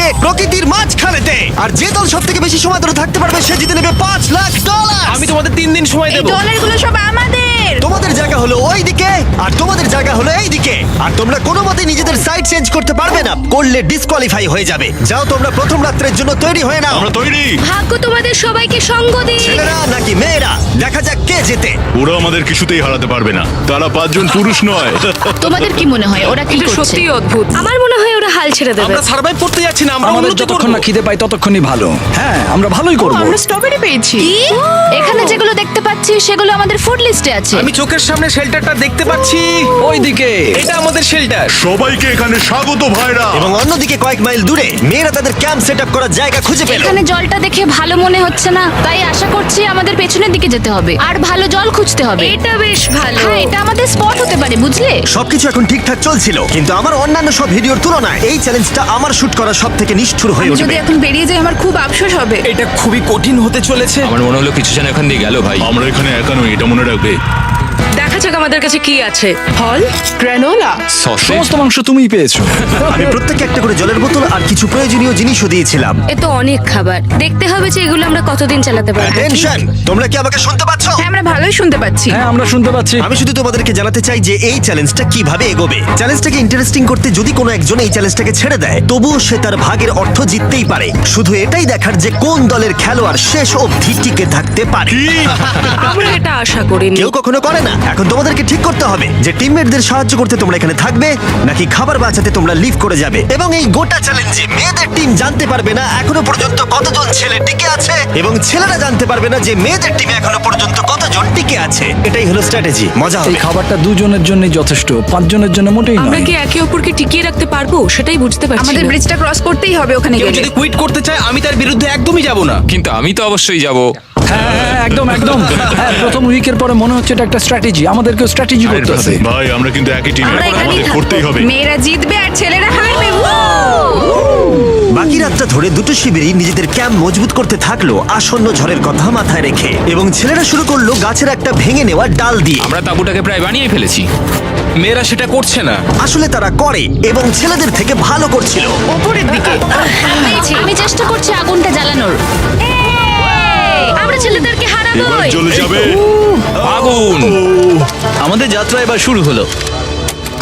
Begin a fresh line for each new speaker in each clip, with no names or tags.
থেকে প্রকৃতির মাঝখানেতে। আর যে দল সব থেকে বেশি সময় ধরে থাকতে পারবে সে জিতে নেবে $5,00,000।
আমি তোমাদের 3 দিন সময়
এই
দেবো।
ডলারগুলো সব আমাদের।
তোমাদের জায়গা হলো ওই দিকে আর তোমাদের জায়গা হলো এই দিকে। আর তোমরা কোনো মতে নিজেদের সাইড চেঞ্জ করতে পারবে না, করলে ডিসকোয়ালিফাই হয়ে যাবে। যাও তোমরা প্রথম রাত্রের জন্য তৈরি হয়ে নাও।
আমরা তৈরি।
ভাগ্য তোমাদের সবাইকে সঙ্গ দিক।
ছেলেরা নাকি মেয়েরা, দেখা যাক কে জেতে।
ওরা আমাদের কিছুতেই হারাতে পারবে না, তারা 5 জন পুরুষ নয়।
তোমাদের কি মনে হয় ওরা কি করছে?
সত্যি অদ্ভুত। আমার মনে হয় ওরা হাল ছেড়ে দেবে।
আমরা সার্ভাইভ করতে যাচ্ছি না, আমরা
আমাদের
উন্নতি
যতক্ষণ
করব।
না খিদে পাই ততক্ষণই ভালো। হ্যাঁ, আমরা ভালোই করব।
আমরা স্ট্রবেরি পেয়েছি।
এখানে যেগুলো দেখতে পাচ্ছি সেগুলো আমাদের ফুড লিস্টে আছে।
আমি চোখের সামনে শেল্টারটা দেখতে পাচ্ছি।
ওইদিকে
এটা আমাদের শেল্টার।
সবাইকে এখানে স্বাগত ভাইরা।
এবং অন্যদিকে কয়েক মাইল দূরে মেয়েরা তাদের ক্যাম্প সেট আপ করার জায়গা খুঁজে পেল।
এখানে জলটা দেখে ভালো মনে হচ্ছে না, তাই আশা করছি আমাদের পেছনের দিকে যেতে হবে আর ভালো জল খুঁজতে হবে।
এটা বেশ ভালো।
হ্যাঁ, এটা আমাদের স্পট হতে পারে, বুঝলে?
সবকিছু এখন ঠিকঠাক চলছিল, কিন্তু আমার অন্যান্য সব ভিডিওর তুলনায় এই চ্যালেঞ্জটা আমার শুট করা সব থেকে নিষ্ঠুর হয়ে
যদি
উঠবে।
এখন বেরিয়ে যাই আমার খুব আফসোস হবে।
এটা খুবই কঠিন হতে চলেছে।
আমার মনে হলো কিছু যেন এখান দিয়ে গেল ভাই।
আমরা এখানে একা নই, এটা মনে রাখবে।
দেখা যাক আমাদের কাছে কি আছে। ফল, গ্রানোলা।
সসেজ।
সমস্ত মাংস তুমিই পেয়েছো।
আমি প্রত্যেককে একটা করে জলের বোতল আর কিছু প্রয়োজনীয় জিনিসও দিয়েছিলাম।
এ তো অনেক খাবার। দেখতে হবে যে এগুলো আমরা কতদিন চালাতে পারবো।
টেনশন, তোমরা কি আমাকে শুনতে পাচ্ছ?
হ্যাঁ, আমরা ভালোই শুনতে পাচ্ছি।
হ্যাঁ, আমরা শুনতে পাচ্ছি।
আমি শুধু তোমাদেরকে জানাতে চাই যে এই চ্যালেঞ্জটা কিভাবে এগোবে। চ্যালেঞ্জটাকে ইন্টারেস্টিং করতে যদি কোনো একজন এই চ্যালেঞ্জটাকে ছেড়ে দেয়, তবুও সে তার ভাগের অর্থ জিততেই পারে। শুধু এটাই দেখার যে কোন দলের খেলোয়াড় শেষ অবধি টিকে থাকতে পারে।
আমরা এটা আশা করিনি।
কেউ কখনো করে না। এখন তোমাদেরকে ঠিক করতে হবে যে টিমমেটদের সাহায্য করতে তোমরা এখানে থাকবে নাকি খাবার বাঁচাতে তোমরা লিভ করে যাবে। এবং এই গোটা চ্যালেঞ্জে মেয়েদের টিম জানতে পারবে না এখনো পর্যন্ত কতজন ছেলে টিকে আছে, এবং ছেলেরা জানতে পারবে না যে মেয়েদের টিমে এখনো পর্যন্ত কতজন টিকে আছে। এটাই হলো স্ট্র্যাটেজি। মজা
এই
হবে।
খাবারটা 2 জনের জন্যই যথেষ্ট, 5 জনের জন্য মোটেই
আমরা
নয়।
কি একে অপরকে টিকিয়ে রাখতে পারবো সেটাই বুঝতে পারছি
আমাদের
না।
ব্রিজটা ক্রস করতেই হবে ওখানে
কেউ
গেলে।
যদি কুইট করতে চায় আমি তার বিরুদ্ধে একদমই যাব না।
কিন্তু আমি তো অবশ্যই যাব।
হ্যাঁ, হ্যাঁ, একদম একদম। হ্যাঁ, প্রথম উইকের পরে মনে হচ্ছে এটা একটা স্ট্র্যাটেজি। আমাদেরকেও স্ট্র্যাটেজি করতে হবে।
ভাই আমরা কিন্তু একই টিমে,
আমরা এখানেই
আমাদের
থাকবো।
করতেই হবে।
মেয়েরা জিতবে আর ছেলেরা হারবে।
বাকি রাতটা ধরে দুটো শিবিরই নিজেদের ক্যাম্প মজবুত করতে থাকলো আসন্ন ঝড়ের কথা মাথায় রেখে, এবং ছেলেরা শুরু করলো গাছের একটা ভেঙে নেওয়া ডাল দিয়ে।
আমরা তাঁবুটাকে প্রায় বানিয়ে ফেলেছি।
মেয়েরা সেটা করছে না।
আসলে তারা করে এবং ছেলেদের থেকে ভালো করছিল।
উপরের দিকে।
আমি চেষ্টা করছি আগুনটা জ্বালানোর।
আমরা ছেলেদেরকে হারাবো।
এবার জ্বলে যাবে।
আগুন।
আমাদের যাত্রা এবার শুরু হলো।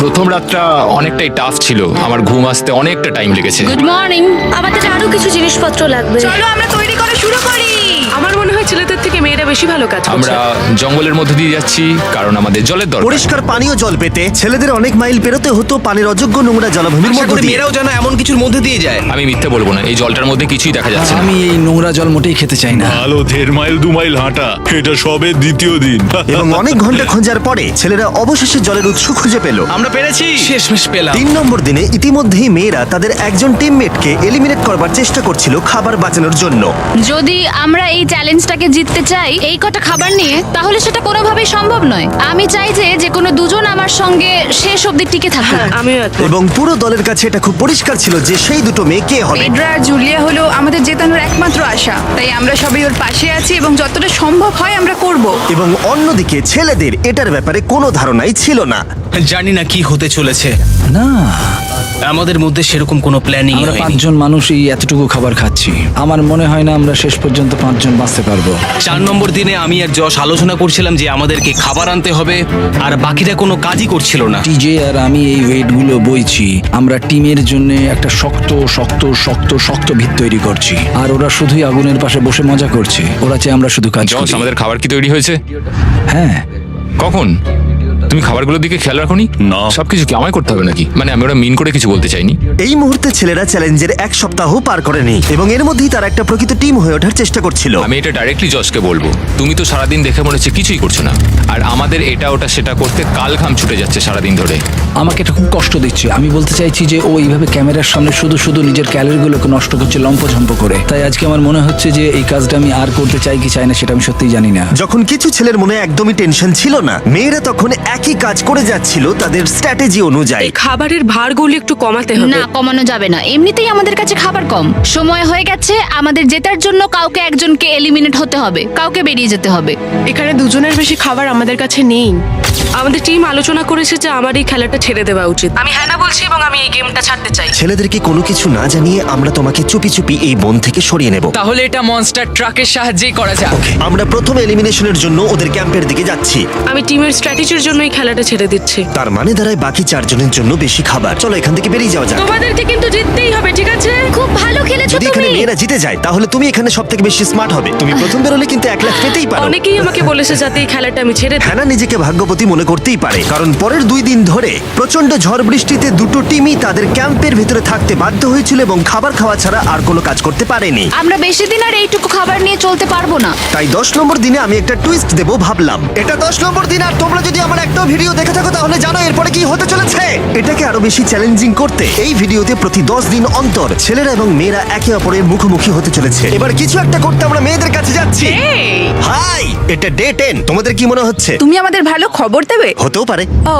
প্রথম রাতটা অনেকটাই টাফ ছিল, আমার ঘুম আসতে অনেকটা টাইম লেগেছে।
Good morning.
আমাদের আরো কিছু জিনিসপত্র লাগবে। চলো আমরা তৈরি করা শুরু করি।
আমার মনে হয় ছেলেদের থেকে মেয়েরা বেশি ভালো কাজ করছে।
আমরা জঙ্গলের মধ্যে দিয়ে যাচ্ছি কারণ আমাদের জলের দরকার।
পরিষ্কার পানীয় জল পেতে ছেলেদের অনেক মাইল পেরোতে হতো পানির অযোগ্য নোংরা জলাভূমির
আশা
মধ্য
করি
দিয়ে।
মেয়েরাও যেন এমন কিছুর মধ্যে দিয়ে যায়।
আমি মিথ্যে বলবো না, এই জলটার মধ্যে কিছুই দেখা যাচ্ছে না।
আমি এই নোংরা জল মোটেই খেতে চাই না।
ভালো 1.5 মাইল 2 মাইল হাঁটা, এটা সবে দ্বিতীয় দিন।
এবং অনেক ঘন্টা খোঁজার পরে ছেলেরা অবশেষে জলের উৎস খুঁজে পেল।
আমরা পেরেছি, শেষমেশ পেলাম।
3 নম্বর দিনে ইতিমধ্যেই মেয়েরা তাদের একজন টিমমেটকে এলিমিনেট করবার চেষ্টা করছিল খাবার বাঁচানোর জন্য।
যদি আমরা এই চ্যালেঞ্জটাকে জিততে চাই এই কটা খাবার নিয়ে, তাহলে সেটা কোনোভাবেই সম্ভব নয়। আমি চাই যে কোনো দুজন আমার সঙ্গে শেষ অবধি টিকে থাকুক।
আমিও একমত।
এবং পুরো দলের কাছে এটা খুব পরিষ্কার ছিল যে সেই দুটো মেয়ে কে হবে।
পেড্রা আর জুলিয়া হলো আমাদের জেতানোর একমাত্র আশা। তাই আমরা সবাই ওর পাশে আছি এবং যতটা সম্ভব হয় আমরা করব।
এবং অন্যদিকে ছেলেদের এটার ব্যাপারে কোনো ধারণাই ছিল না।
জানি না কি হতে চলেছে।
না,
আমাদের মধ্যে সেরকম কোনো প্ল্যানিং
আমরা
হয়নি।
5 জন মানুষ এই এতটুকু খাবার খাচ্ছি। আমার মনে হয় না আমরা শেষ পর্যন্ত 5 জন বাঁচতে পারবো।
4 নম্বর দিনে আমি আর যশ আলোচনা করছিলাম যে আমাদেরকে খাবার আনতে হবে, আর বাকিরা কোনো কাজই করছিল না।
টিজে আর আমি এই ওয়েটগুলো বইছি। আমরা টিমের জন্য একটা শক্ত শক্ত শক্ত শক্ত ভিত তৈরি করছি, আর ওরা শুধুই আগুনের পাশে বসে মজা করছে। ওরা চাই আমরা শুধু কাজ
জস,
করি।
আমাদের খাবার কি তৈরি হয়েছে?
হ্যাঁ,
কখন? তুমি খাবারগুলোর দিকে খেয়াল রাখোনি?
না।
সবকিছু কি আমায় করতে হবে নাকি? মানে আমি ওরা মিন করে কিছু বলতে চাইনি।
এই মুহূর্তে ছেলেরা চ্যালেঞ্জের 1 সপ্তাহ পার করেনি এবং এর মধ্যেই তারা একটা প্রকৃত টিম হয়ে ওঠার চেষ্টা করছিল।
আমি এটা ডাইরেক্টলি জসকে বলবো। তুমি তো সারাদিন দেখে মনে হচ্ছে কিছুই করছো না, আর আমাদের এটা ওটা সেটা করতে কাল ঘাম ছুটে যাচ্ছে সারাদিন ধরে।
আমাকে এটা খুব কষ্ট দিচ্ছে। আমি বলতে চাইছি যে ও এইভাবে ক্যামেরার সামনে শুধু শুধু নিজের ক্যালোরিগুলোকে নষ্ট করছে লম্পঝম্প করে। তাই আজকে আমার মনে হচ্ছে যে এই কাজটা আমি আর করতে চাই কি চাই না সেটা আমি সত্যিই জানি না।
যখন কিছু ছেলের মনে একদমই টেনশন ছিল না, মেয়েরা তখন একই কাজ করে যাচ্ছিল তাদের স্ট্র্যাটেজি অনুযায়ী।
এই খাবারের ভারগুলো একটু কমাতে হবে।
না, কমানো যাবে না। এমনিতেই আমাদের কাছে খাবার কম। সময় হয়ে গেছে, আমাদের জেতার জন্য কাউকে একজনকে এলিমিনেট হতে হবে, কাউকে বেরিয়ে যেতে হবে।
এখানে দুজনের বেশি খাবার আমাদের কাছে নেই।
আমাদের টিম আলোচনা করেছে যে আমার এই খেলাটা ছেড়ে দেওয়া উচিত। আমি হ্যাঁ না বলছি এবং আমি এই গেমটা ছাড়তে চাই।
ছেলেদেরকে কোনো কিছু না জানিয়ে আমরা তোমাকে চুপি চুপি এই বন থেকে সরিয়ে নেব।
তাহলে এটা মনস্টার ট্রাকের সাহায্যেই করা যাক।
আমরা প্রথম এলিমিনেশনের জন্য ওদের ক্যাম্পের দিকে যাচ্ছি।
আমি টিমের স্ট্র্যাটেজির জন্য এই খেলাটা ছেড়ে দিচ্ছি।
তার মানে দাঁড়ায় বাকি 4 জনের জন্য বেশি খাবার। চলো এখান থেকে বেরিয়ে যাওয়া যাক।
তোমাদেরকে কিন্তু জিততেই হবে, ঠিক আছে?
খুব ভালো খেলেছো
যদি এখানে
তুমি।
মেয়েরা জিতে যায় তাহলে তুমি এখানে সব থেকে বেশি স্মার্ট হবে। তুমি প্রথম বেরোলে কিন্তু 1 লাখ পেতেই পারো।
অনেকেই আমাকে বলেছে যাতে এই খেলাটা আমি ছেড়ে দিই।
হ্যানা নিজেকে ভাগ্যবতী মনে করতেই পারে, কারণ পরের 2 দিন ধরে প্রচন্ড ঝড় বৃষ্টিতে দুটো টিমই তাদের ক্যাম্পের ভিতরে থাকতে বাধ্য হয়েছিল এবং খাবার খাওয়া ছাড়া আর কোনো কাজ করতে পারেনি।
আমরা বেশি দিন আর এইটুকু খাবার নিয়ে চলতে পারবো না।
তাই 10 নম্বর দিনে আমি একটা টুইস্ট দেব ভাবলাম। এটা 10 নম্বর দিন, আর তোমরা যদি আমার একটা ভিডিও দেখে থাকো তাহলে জানো এরপরে কি হতে চলেছে। এটাকে আরো বেশি চ্যালেঞ্জিং করতে এই ভিডিওতে প্রতি 10 দিন অন্তর ছেলেরা এবং মেয়েরা একে অপরের মুখোমুখি হতে চলেছে। এবার কিছু একটা করতে আমরা মেয়েদের কাছে যাচ্ছি। হাই, এটা ডে 10। তোমাদের কি মনে হচ্ছে?
তুমি আমাদের ভালো খবর দেবে।
হতেও পারে।
ও,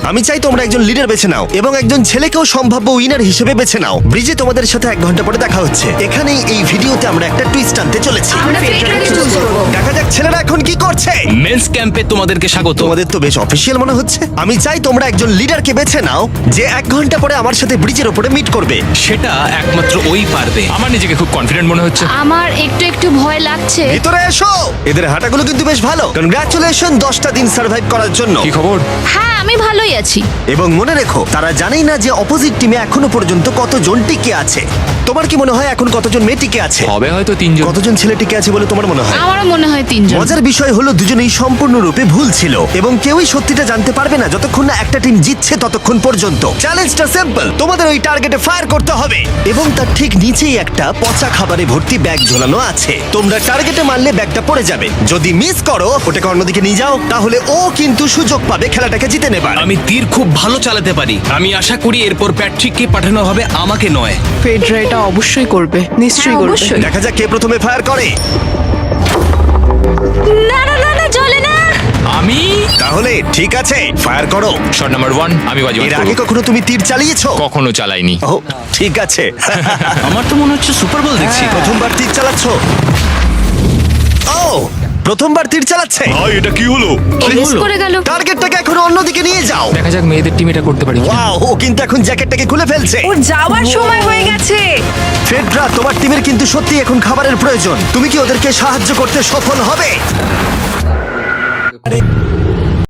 আমি চাই তোমরা একজন লিডার বেছে নাও এবং একজন ছেলেকেও সম্ভাব্য উইনার হিসেবে বেছে নাও। ব্রিজে তোমাদের সাথে 1 ঘন্টা পরে দেখা হচ্ছে। এখানেই এই ভিডিওতে আমরা একটা টুইস্ট আনতে চলেছি।
আমরা ফেডরারকে চুজ করব।
দেখা যাক ছেলেরা এখন কি করছে।
মেন্স ক্যাম্পে তোমাদেরকে স্বাগত।
তোমাদের তো বেশ অফিসিয়াল মনে হচ্ছে। আমি চাই তোমরা একজন লিডারকে বেছে নাও যে 1 ঘন্টা পরে আমার সাথে ব্রিজের উপরে মিট করবে।
সেটা একমাত্র ওই পারবে।
আমার নিজেকে খুব কনফিডেন্ট মনে হচ্ছে।
আমার একটু একটু ভয় লাগছে।
ভিতরে এসো। এদের হাঁটাগুলো কিন্তু বেশ ভালো। কনগ্রাচুলেশন 10টা দিন সার্ভাইভ করার জন্য।
কি খবর?
হ্যাঁ, আমি ভালোই আছি।
এবং মনে রেখো, তারা জানেই না যে অপোজিট টিমে এখনো পর্যন্ত কতজন টিকে আছে। তোমার কি মনে হয় এখন কতজন মেয়ে টিকে আছে?
হবে হয়তো 3 জন।
কতজন ছেলে টিকে আছে বলে তোমার মনে হয়?
আমারও মনে হয় 3 জন।
মজার বিষয় হলো দুজনেই সম্পূর্ণরূপে ভুল ছিল এবং কেউই সত্যিটা জানতে পারবে না যতক্ষণ না একটা টিম জিতছে ততক্ষণ পর্যন্ত। চ্যালেঞ্জটা সিম্পল, তোমাদের ওই টার্গেটে ফায়ার করতে হবে এবং তার ঠিক নিচেই একটা পচা খাবারে ভর্তি ব্যাগ ঝোলানো আছে। তোমরা টার্গেটে মারলে ব্যাগটা পড়ে যাবে। যদি মিস করো, ওটাকে অন্যদিকে নিয়ে যাও, তাহলে ও কিন্তু সুযোগ পাবে খেলাটাকে জিতে নেবার।
আমি তীর খুব ভালো চালাতে পারি। আমি আশা করি এরপর প্যাট্রিককে পাঠানো হবে, আমাকে নয়।
ফেডরা এটা অবশ্যই করবে, নিশ্চয়ই
হ্যাঁ,
করবে।
অবশ্যই।
দেখা যাক কে প্রথমে ফায়ার করে।
না না না না, চলে না।
আমি
তাহলে ঠিক আছে, ফায়ার করো।
শট নাম্বার 1 আমি বাজি
এর আগে
মারব।
কখনো তুমি তীর চালিয়েছো?
কখনো চালাইনি।
ও, ঠিক আছে।
আমার তো মনে হচ্ছে সুপার বল দেখছি।
প্রথমবার তীর চালাচ্ছো? ও, প্রথমবার তীর চালাচ্ছে।
ভাই এটা কি হলো?
ও মিস করে গেল।
টার্গেটটাকে এখন অন্যদিকে নিয়ে যাও।
দেখা যাক মেয়েদের টিম এটা করতে পারি কিনা।
ওয়াও, ও কিন্তু এখন জ্যাকেটটাকে খুলে ফেলছে।
ওর যাওয়ার সময় হয়ে গেছে।
ফেডরা, তোমার টিমের কিন্তু সত্যি এখন খাবারের প্রয়োজন। তুমি কি ওদেরকে সাহায্য করতে সফল হবে?